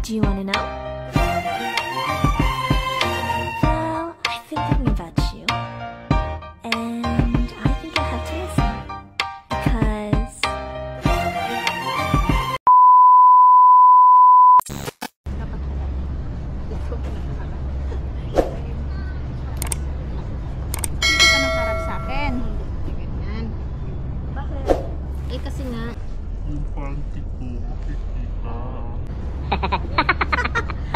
Do you want to know? Well, I've been thinking about you. And I think I'll have to listen. Because... Hindi ka nagharap sa akin. Ganyan. Bakit? Eh kasi nga. Yung panty ko, makikita.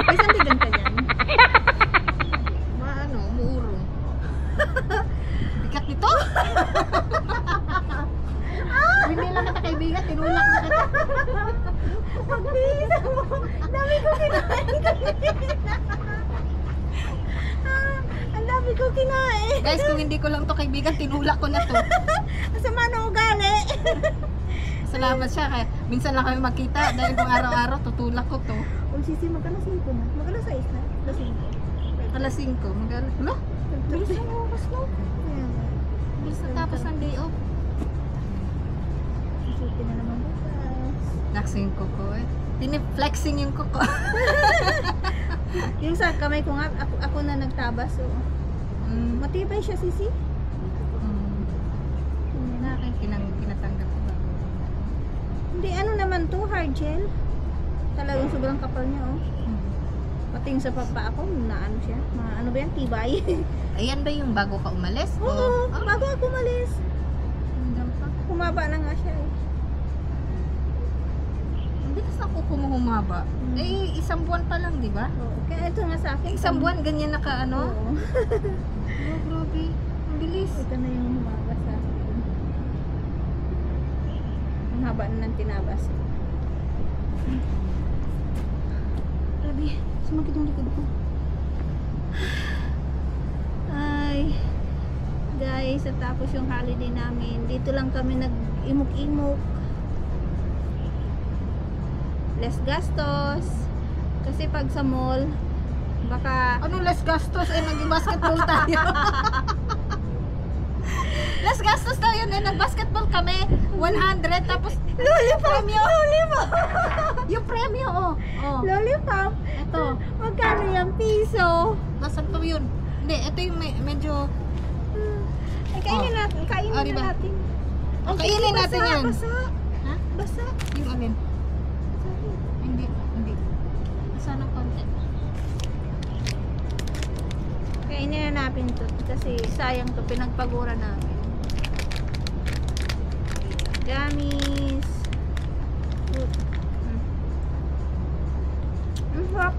May sandigan ka dyan. Maano, muurong. Bigat nito. Hindi lang kita kaibigan, tinulak na kita. Magbisa mo. Dami ko kinain kanina. Ang dami ko kinain. Guys, kung hindi ko lang to kaibigan, tinulak ko na to. Sama na ugali. Salamat siya kaya minsan lang kami magkita dahil kung araw-araw tutulak ko to. Kung sisi magkano 5 na? Magkano 6 na? Alas 5. Hala? Bilis ang oras no? Bilis na tapos ang day off. Susuti na naman bukas. Naksing ko ko eh. Flexing yung kuko. Yung sa kamay ko nga, ako na nagtabas. So. Matibay siya sisi. Na akin pinatanggap ko ba? Hindi, ano naman to, hard gel. Talagang sobrang kapal niya, oh. Pati yung sa papa ako, na ano siya, ano ba yan, tibay. Ayan ba yung bago ka umalis? Oo, bago ako umalis. Hanggang pa. Humaba na nga siya, eh. Hindi kasi ako humaba. Eh, isang buwan pa lang, di ba? Oo, kaya ito nga sa akin. Isang buwan, ganyan naka ano? Oo. Oh, grabe. Ang bilis. Ito na yung humaba sa akin. Ang haba na ng tinabas. Grabe, sumakit yung likod ko. Ay, guys, at tapos yung holiday namin, dito lang kami nag-imok-imok. Less gastos. Kasi pag sa mall, baka... Ano less gastos? Eh, nag-basketball tayo. Less gastos daw yun eh. Nag-basketball kami. 100 tapos Lollipop! Lollipop! yung premyo oh. Oh. Lollipop! Ito. Magkano yung piso? Nasaan to yun? Hindi, ito yung medyo... Ay, kainin natin. Kainin Oh, diba? na natin. Oh, kainin natin yan. Basa. Ha? Basa. Yung alin? Hindi. Nasaan ang konti? Kainin na natin to. Kasi sayang to. Pinagpagura namin. Gummies. Ang sarap.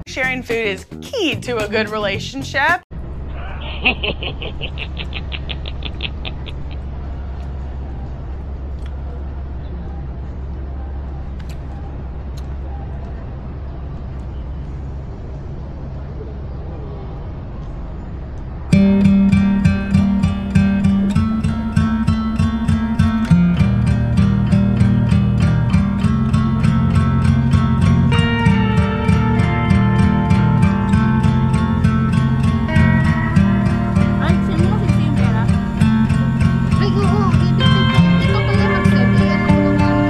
Sharing food is key to a good relationship. Ay, sino mo sisi yung pera? Ay, oo. Ito ko yung mag-serve. Ayan ang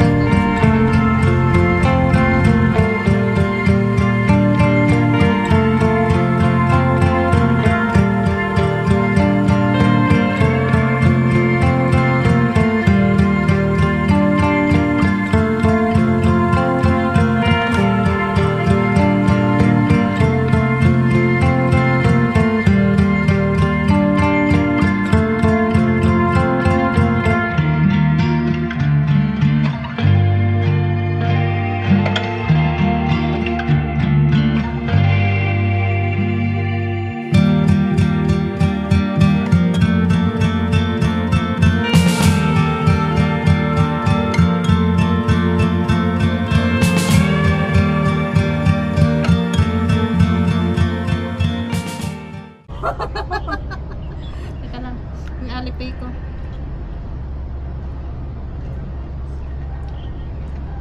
Teka lang. Yung Alipay ko.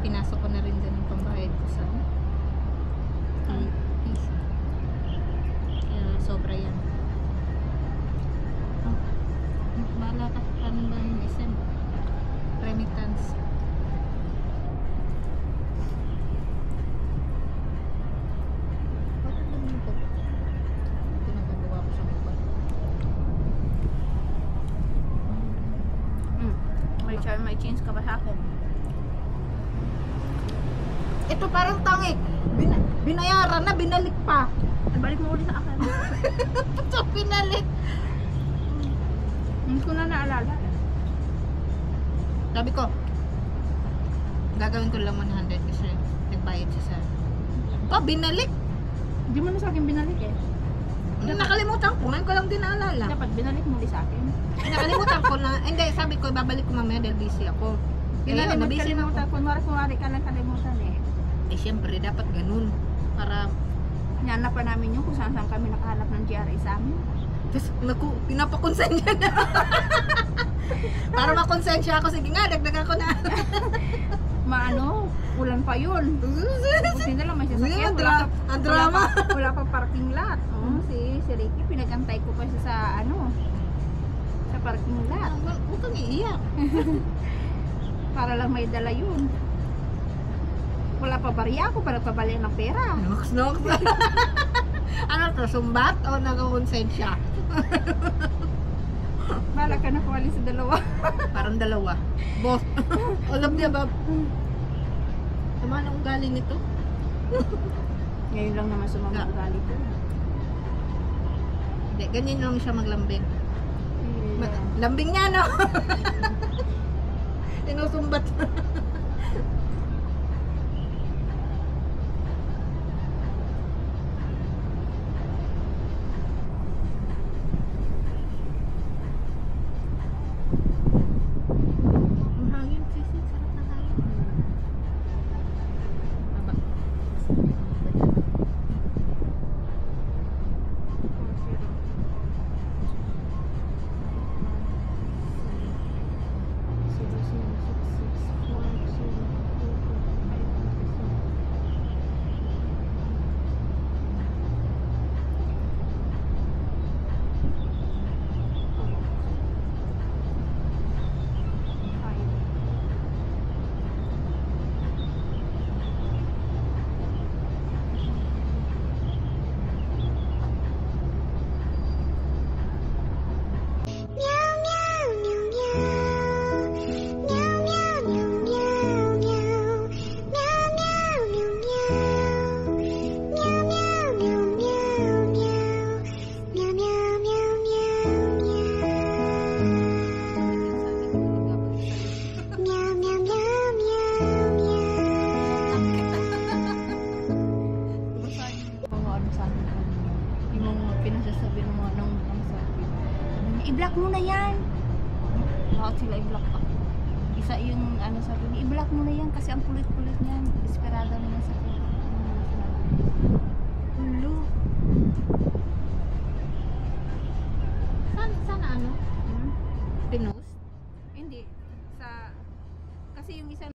Pinasok ko na rin dyan yung pambayad ko sa Easy. Kaya sobra yan. Bahala ka. Ano ba yung isem? Remittance. Bakit naman ito? Ito nagagawa ko sa mukha. May change ka ba sa akin? Ito parang tangik. Binayaran na, binalik pa. Balik mo ulit sa akin. Ito binalik. Hindi ko na naalala. Sabi ko, gagawin ko lang 100 kasi nagbayad siya sa... binalik. Hindi mo na sa akin binalik eh. Nakalimutan ko, ngayon ko lang din naalala. Dapat binalik mo ulit sa akin. Nakalimutan ko na, hindi, sabi ko, babalik ko mamaya dahil busy ako. Ngayon, nabisi na ako. Kunwari ka lang kalimutan eh. Eh, syempre, dapat ganun. Para, Hinanap pa namin yung kung saan kami nakahanap ng GRA sa amin. tapos, pinapakonsensya na. Para makonsensya ako, sige nga, dagdagan ko na. Ulan pa yun. Buti na lang may sasakyan. Ang drama. Wala pa parking lot. Si Ricky, pinagantay ko pa siya sa sa parking lot. Huwag kang iiyak. Para lang may dala yun. Wala pa bariya ako para pabalik ng pera. Nox. Ano to, sumbat o nagkakonsensya? Bala ka na kuwali sa dalawa. Parang dalawa. Boss. Alam niya ba? Tama na ugali nito. Ngayon lang naman sumama ugali ko. Hindi, ganyan lang siya maglambing. Lambing niya, no? Tinusumbat. Ang hangin, sisi. Sarap na hangin. Aba. Pinasasabi ng mga nang sabi. I-block mo na yan. Bakit sila i-block ako? Isa yung sabi niya, i-block mo na yan kasi ang kulit-kulit niyan. Desperado na yan sa kulit. Ulo. Sana ano? Pinost? Hindi. Kasi yung isa